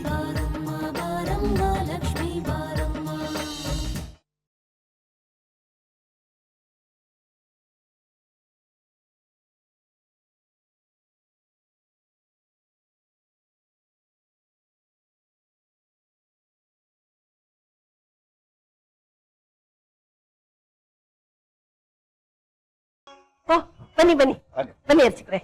ಬಾರಮ್ಮ ಬಾರಮ್ಮ ಲಕ್ಷ್ಮೀ ಬಾರಮ್ಮ. ಓ ಬನ್ನಿ ಬನ್ನಿ ಬನ್ನಿ ಅರ್ಚಕ್ರೆ.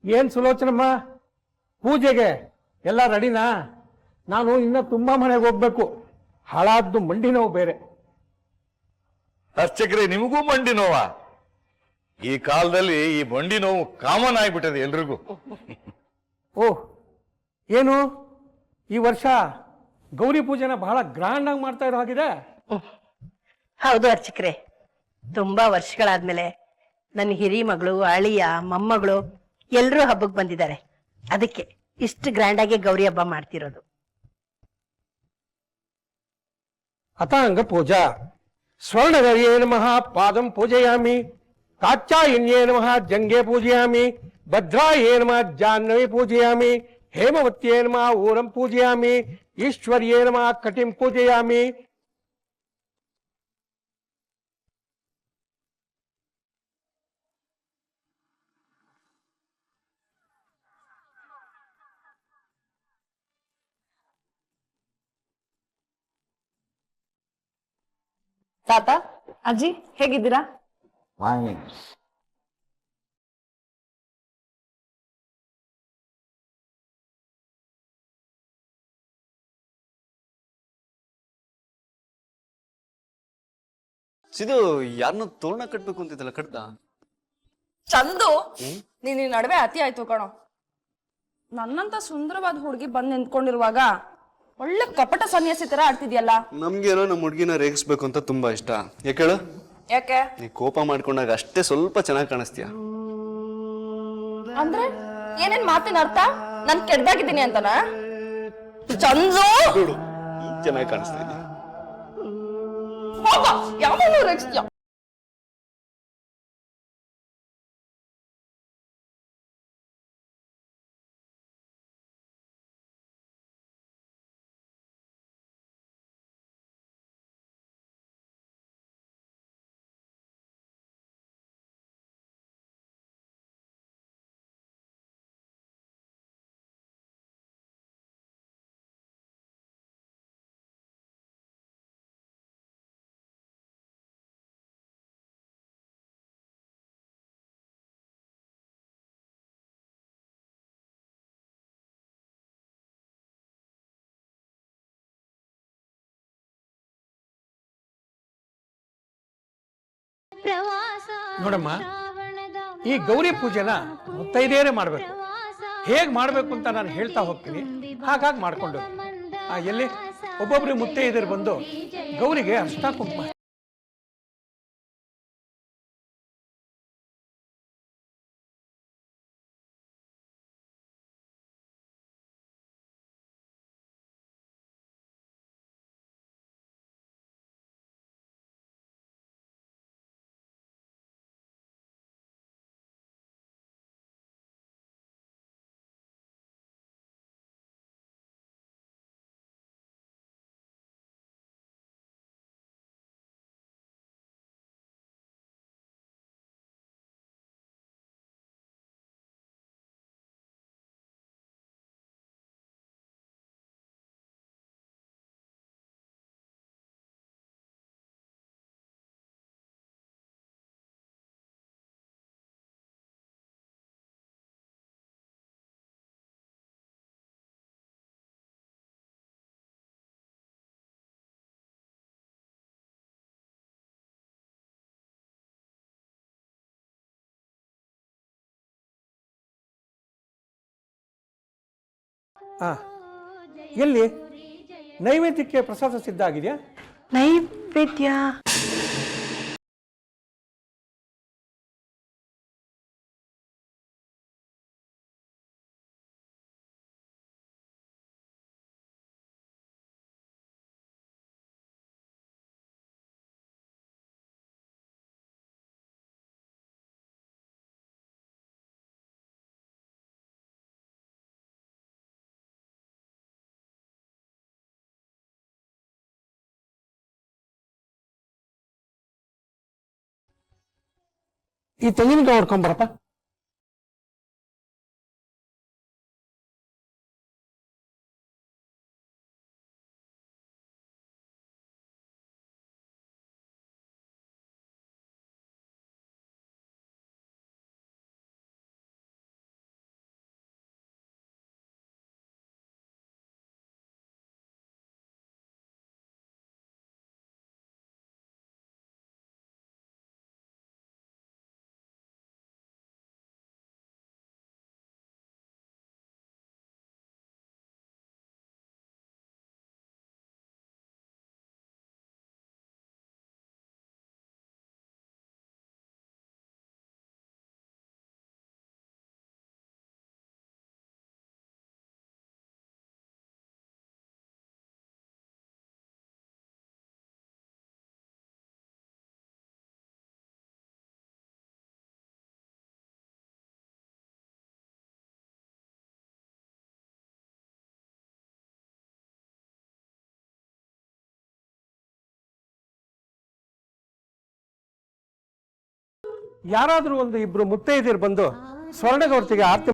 ಏನ್ ಸುಲೋಚನಮ್ಮ, ಪೂಜೆಗೆ ಎಲ್ಲ ರೆಡಿನಾ? ನಾನು ಇನ್ನ ತುಂಬಾ ಮನೆಗೆ ಹೋಗ್ಬೇಕು. ಹಾಳಾದ್ದು ಮಂಡಿ ನೋವು ಬೇರೆ. ಅರ್ಚಕ್ರೆ, ನಿಮಗೂ ಮಂಡಿ ನೋವಾ? ಈ ಕಾಲದಲ್ಲಿ ಈ ಮಂಡಿ ನೋವು ಕಾಮನ್ ಆಗ್ಬಿಟ್ಟದೆ ಎಲ್ರಿಗೂ. ಓಹ್, ಏನು ಈ ವರ್ಷ ಗೌರಿ ಪೂಜೆನ ಬಹಳ ಗ್ರ್ಯಾಂಡ್ ಆಗಿ ಮಾಡ್ತಾ ಇರೋ ಹಾಗಿದೆ. ಹೌದು ಅರ್ಚಕ್ರೆ, ತುಂಬಾ ವರ್ಷಗಳಾದ್ಮೇಲೆ ನನ್ನ ಹಿರಿ ಮಗಳು, ಅಳಿಯ, ಮೊಮ್ಮಗಳು ಎಲ್ರೂ ಹಬ್ಬಕ್ಕೆ ಬಂದಿದ್ದಾರೆ. ಅದಕ್ಕೆ ಇಷ್ಟು ಗ್ರ್ಯಾಂಡ್ ಆಗಿ ಗೌರಿ ಹಬ್ಬ ಮಾಡ್ತಿರೋದು. ಅತಾಂಗ ಪೂಜಾ ಸ್ವರ್ಣಗರ್ಯೇ ನಮಃ ಪಾದಂ ಪೂಜಯಾಮಿ, ಕಾಚ್ಚಾಯನ್ಯೇ ನಮಃ ಜಂಘೆ ಪೂಜಯಾಮಿ, ಭದ್ರಾಯೇ ನಮಃ ಜಾಹ್ನವಿ ಪೂಜಯಾಮಿ, ಹೇಮವತ್ಯೇ ನಮಃ ಊರಂ ಪೂಜಯಾಮಿ, ಈಶ್ವರ್ಯೇ ನಮಃ ಕಟಿಂ ಪೂಜಯಾಮಿ. ತಾತ, ಅಜ್ಜಿ ಹೇಗಿದ್ದೀರಾ? ಸಿದು ಯಾರನ್ನ ತೋರಣ ಕಟ್ಬೇಕು ಅಂತಿದ್ದಲ್ಲ, ಕಟ್ದ? ಚಂದು, ನೀನ್ ಈ ನಡುವೆ ಅತಿ ಆಯ್ತು ಕಣೋ. ನನ್ನಂತ ಸುಂದರವಾದ ಹುಡುಗಿ ಬಂದ್ ನಿಂತ್ಕೊಂಡಿರುವಾಗ ಒಳ್ಳೆ ಕಪಟ ಸನ್ಯಾಸಿ ತರ ಆಡ್ತಿದ್ಯಲ್ಲ. ನಮ್ಗೇನೋ ನಮ್ಮ ಹುಡುಗಿನ ರೇಗಿಸ್ಬೇಕು ಅಂತ ತುಂಬಾ ಇಷ್ಟ. ಯಾಕೇಳು? ಯಾಕೆ? ನೀ ಕೋಪ ಮಾಡ್ಕೊಂಡಾಗ ಅಷ್ಟೇ ಸ್ವಲ್ಪ ಚೆನ್ನಾಗಿ ಕಾಣಿಸ್ತೀಯ. ಅಂದ್ರೆ ಏನೇನ್ ಮಾತಿನ ಅರ್ಥ? ನಾನ್ ಕೆಡ್ದಾಗಿದ್ದೀನಿ ಅಂತನಾ? ಚಂದು, ಚೆನ್ನಾಗಿ ಕಾಣಿಸ್ತಾ ಇದೀಯ. ಯಾವನು ರೇಗಿಸ್ತೀಯ? ನೋಡಮ್ಮ, ಈ ಗೌರಿ ಪೂಜೆನ ಮುತ್ತೈದೆಯರೇ ಮಾಡ್ಬೇಕು. ಹೇಗ್ ಮಾಡ್ಬೇಕು ಅಂತ ನಾನು ಹೇಳ್ತಾ ಹೋಗ್ತೀನಿ, ಹಾಗಾಗಿ ಮಾಡ್ಕೊಂಡು ಎಲ್ಲಿ ಒಬ್ಬೊಬ್ರು ಮುತ್ತೈದೆಯರು ಬಂದು ಗೌರಿಗೆ ಅರ್ಶಿನ ಕುಂಕುಮ. ಎಲ್ಲಿ ನೈವೇದ್ಯಕ್ಕೆ ಪ್ರಸಾದ ಸಿದ್ಧ ಆಗಿದೆಯಾ? ನೈವೇದ್ಯ ಈ ತೆಂಗಿನಕಾಯಿ ಹೊಡ್ಕೊಂಬರಪ್ಪ. ಯಾರಾದ್ರೂ ಒಂದು ಇಬ್ರು ಮುತ್ತೈದಿರು ಬಂದು ಸ್ವರ್ಣಗೌರ್ತಿಗೆ ಆರ್ತಿ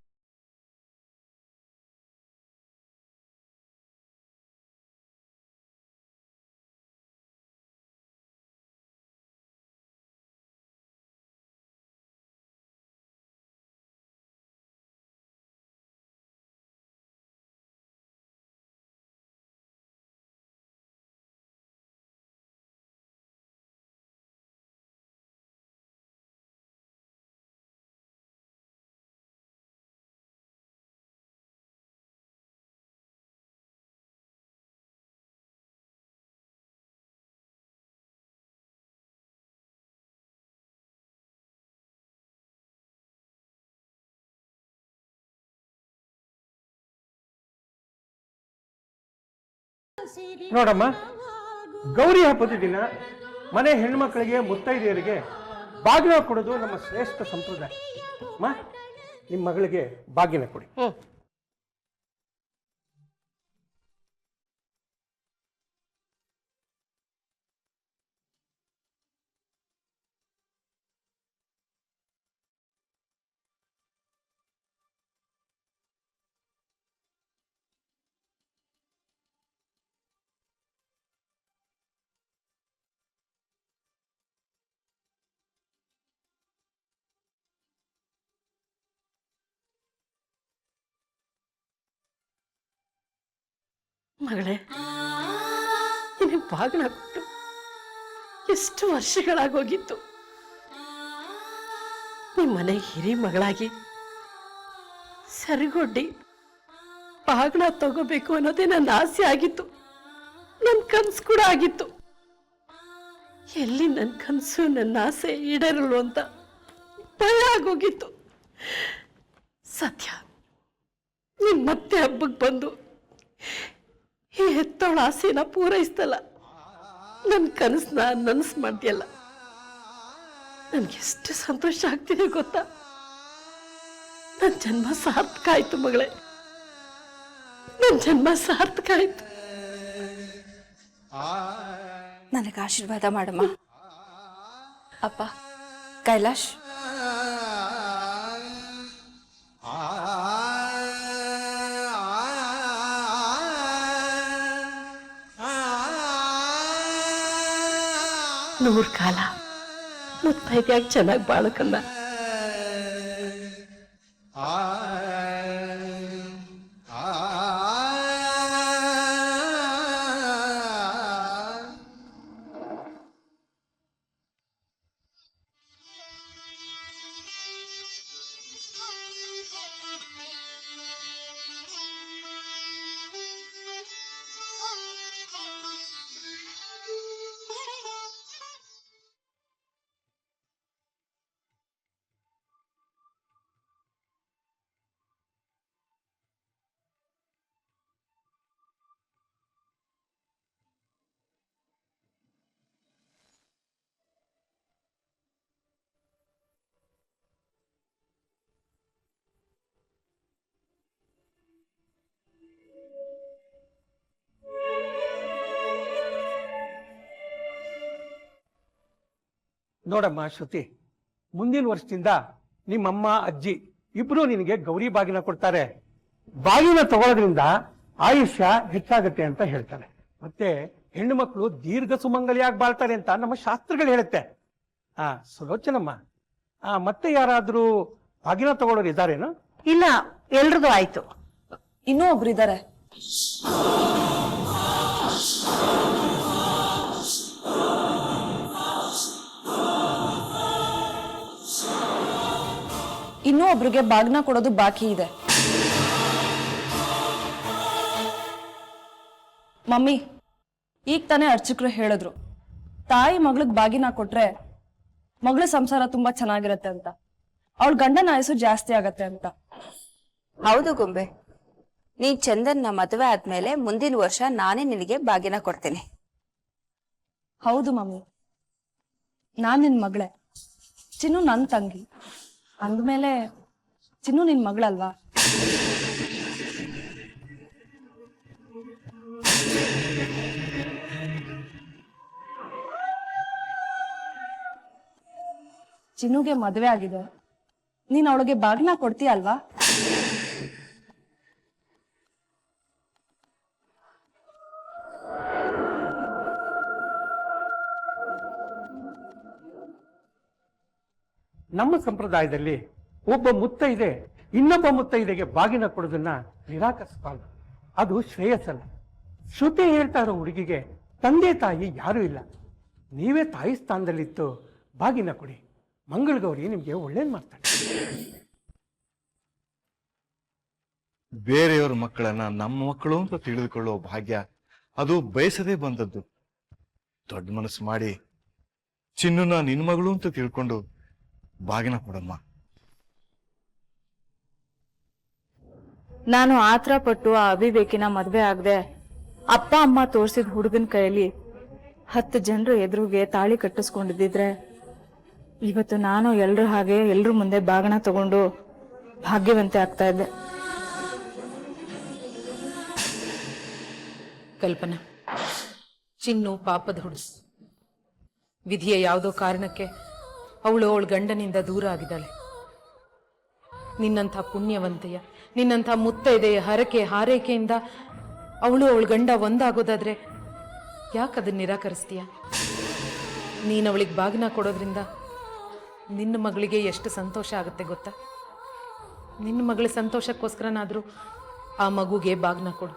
ನೋಡಮ್ಮ, ಗೌರಿ ಹಬ್ಬದ ದಿನ ಮನೆ ಹೆಣ್ಮಕ್ಳಿಗೆ ಮುತ್ತೈದೆಯರಿಗೆ ಬಾಗಿನ ಕೊಡೋದು ನಮ್ಮ ಶ್ರೇಷ್ಠ ಸಂಪ್ರದಾಯ. ನಿಮ್ಮ ಮಗಳಿಗೆ ಬಾಗಿನ ಕೊಡಿ. ಮಗಳೇ, ನಿನಗೆ ಬಾಗಿನ ಕೊಟ್ಟು ಎಷ್ಟು ವರ್ಷಗಳಾಗೋಗಿತ್ತು. ನಿಮ್ಮ ಮನೆ ಹಿರಿ ಮಗಳಾಗಿ ಸರಿಗೊಡ್ಡಿ ಬಾಗಿನ ತಗೋಬೇಕು ಅನ್ನೋದೇ ನನ್ನ ಆಸೆ ಆಗಿತ್ತು, ನನ್ನ ಕನಸು ಕೂಡ ಆಗಿತ್ತು. ಎಲ್ಲಿ ನನ್ನ ಕನಸು ನನ್ನ ಆಸೆ ಈಡೇರಲು ಅಂತ ಭಯ ಆಗೋಗಿತ್ತು. ಸತ್ಯ, ನೀನು ಮತ್ತೆ ಹಬ್ಬಕ್ಕೆ ಬಂದು ಈ ಹೆತ್ತವಳ ಆಸೆನ ಪೂರೈಸ್ತಲ್ಲ, ನನ್ನ ಕನಸನ್ನ ನನಸು ಮಾಡ್ತೀಯಲ್ಲ, ನನಗೆಷ್ಟು ಸಂತೋಷ ಆಗ್ತಿದೆ ಗೊತ್ತಾ. ನನ್ನ ಜನ್ಮ ಸಾರ್ಥಕ ಆಯ್ತು ಮಗಳೇ, ನನ್ನ ಜನ್ಮ ಸಾರ್ಥಕ ಆಯ್ತು. ನನಗೆ ಆಶೀರ್ವಾದ ಮಾಡಮ್ಮ. ಅಪ್ಪ ಕೈಲಾಶ್, ನೂರು ಕಾಲ ಮುತ್ತೈದೆಯಾಗಿ ಚೆನ್ನಾಗಿ ಬಾಳಕಂದ. ನೋಡಮ್ಮ ಶ್ರುತಿ, ಮುಂದಿನ ವರ್ಷದಿಂದ ನಿಮ್ಮಮ್ಮ ಅಜ್ಜಿ ಇಬ್ರು ನಿನಗೆ ಗೌರಿ ಬಾಗಿನ ಕೊಡ್ತಾರೆ. ಬಾಗಿನ ತಗೊಳ್ಳೋದ್ರಿಂದ ಆಯುಷ್ಯ ಹೆಚ್ಚಾಗತ್ತೆ ಅಂತ ಹೇಳ್ತಾರೆ. ಮತ್ತೆ ಹೆಣ್ಣು ಮಕ್ಕಳು ದೀರ್ಘ ಸುಮಂಗಲಿಯಾಗಿ ಬಾಳ್ತಾರೆ ಅಂತ ನಮ್ಮ ಶಾಸ್ತ್ರಗಳು ಹೇಳುತ್ತೆ. ಸುಲೋಚನಮ್ಮ, ಮತ್ತೆ ಯಾರಾದ್ರೂ ಬಾಗಿನ ತಗೊಳ್ಳೋರು ಇದ್ದಾರೇನು? ಇಲ್ಲ, ಎಲ್ರದು ಆಯ್ತು. ಇನ್ನೂ ಒಬ್ರಿದ್ದಾರೆ. ಇನ್ನೂ ಒಬ್ರಿಗೆ ಬಾಗ್ನ ಕೊಡೋದು ಬಾಕಿ ಇದೆ. ಮಮ್ಮಿ, ಈಗ ತಾನೇ ಅರ್ಚಕರು ಹೇಳಿದ್ರು, ತಾಯಿ ಮಗಳಿಗೆ ಬಾಗಿನ ಕೊಟ್ರೆ ಮಗಳ ಸಂಸಾರ ತುಂಬಾ ಚೆನ್ನಾಗಿರತ್ತೆ ಅಂತ, ಅವಳ ಗಂಡನ ಆಯಸ್ಸು ಜಾಸ್ತಿ ಆಗತ್ತೆ ಅಂತ. ಹೌದು ಗೊಂಬೆ, ನೀನ್ ಚಂದನ್ನ ಮದುವೆ ಆದ್ಮೇಲೆ ಮುಂದಿನ ವರ್ಷ ನಾನೇ ನಿನಗೆ ಬಾಗಿನ ಕೊಡ್ತೇನೆ. ಹೌದು ಮಮ್ಮಿ, ನಾನ್ ನಿನ್ ಮಗಳೇ, ಚಿನ್ನು ನನ್ ತಂಗಿ ಅಂದ್ಮೇಲೆ ಚಿನ್ನು ನಿನ್ ಮಗಳಲ್ವಾ? ಚಿನ್ನುಗೆ ಮದುವೆ ಆಗಿದೆ, ನೀನ್ ಅವಳಿಗೆ ಬಾಗಿನ ಕೊಡ್ತೀಯ ಅಲ್ವಾ? ನಮ್ಮ ಸಂಪ್ರದಾಯದಲ್ಲಿ ಒಬ್ಬ ಮುತ್ತೈದೆ ಇನ್ನೊಬ್ಬ ಮುತ್ತೈದೆಗೆ ಬಾಗಿನ ಕೊಡೋದನ್ನ ನಿರಾಕರಿಸಬಾರ್ದು. ಅದು ಶ್ರೇಯಸ್ಸಲ್ಲ. ಶ್ರುತಿ ಹೇಳ್ತಾ ಇರೋ ಹುಡುಗಿಗೆ ತಂದೆ ತಾಯಿ ಯಾರೂ ಇಲ್ಲ. ನೀವೇ ತಾಯಿ ಸ್ಥಾನದಲ್ಲಿತ್ತು ಬಾಗಿನ ಕೊಡಿ. ಮಂಗಳಗೌರಿ ನಿಮ್ಗೆ ಒಳ್ಳೇದ್ ಮಾಡ್ತಾಳೆ. ಬೇರೆಯವ್ರ ಮಕ್ಕಳನ್ನ ನಮ್ಮ ಮಕ್ಕಳು ಅಂತ ತಿಳಿದುಕೊಳ್ಳುವ ಭಾಗ್ಯ ಅದು ಬಯಸದೇ ಬಂದದ್ದು. ದೊಡ್ಡ ಮನಸ್ಸು ಮಾಡಿ ಚಿನ್ನುನ ನಿನ್ ಮಗಳು ಅಂತ ತಿಳ್ಕೊಂಡು ಬಾಗಿನ ಕೊಡಮ್ಮ. ನಾನು ಆತರ ಪಟ್ಟು ಆ ಅವಿವೇಕಿನ ಮದ್ವೆ ಆಗದೆ ಅಪ್ಪ ಅಮ್ಮ ತೋರ್ಸಿದ ಹುಡುಗನ ಕೈಯಲ್ಲಿ 10 ಜನರು ಎದುರುಗೆ ತಾಳಿ ಕಟ್ಟಿಸ್ಕೊಂಡಿದ್ದಿದ್ರೆ ಇವತ್ತು ನಾನು ಎಲ್ರ ಹಾಗೆ ಎಲ್ರ ಮುಂದೆ ಬಾಗಣ ತಗೊಂಡು ಭಾಗ್ಯವಂತೆ ಆಗ್ತಾ ಇದ್ದೆ. ಕಲ್ಪನಾ, ಚಿನ್ನು ಪಾಪದ ಹುಡುಸ್. ವಿಧಿಯ ಯಾವುದೋ ಕಾರಣಕ್ಕೆ ಅವಳು ಅವಳ ಗಂಡನಿಂದ ದೂರ ಆಗಿದ್ದಾಳೆ. ನಿನ್ನಂಥ ಪುಣ್ಯವಂತೆಯ, ನಿನ್ನಂಥ ಮುತ್ತೈದೆಯ ಹರಕೆ ಹಾರೈಕೆಯಿಂದ ಅವಳು ಅವಳ ಗಂಡ ಒಂದಾಗೋದಾದ್ರೆ ಯಾಕದನ್ನ ನಿರಾಕರಿಸ್ತೀಯ? ನೀನು ಅವಳಿಗೆ ಬಾಗಿನ ಕೊಡೋದ್ರಿಂದ ನಿನ್ನ ಮಗಳಿಗೆ ಎಷ್ಟು ಸಂತೋಷ ಆಗುತ್ತೆ ಗೊತ್ತಾ? ನಿನ್ನ ಮಗಳ ಸಂತೋಷಕ್ಕೋಸ್ಕರನಾದರೂ ಆ ಮಗುಗೆ ಬಾಗಿನ ಕೊಡು.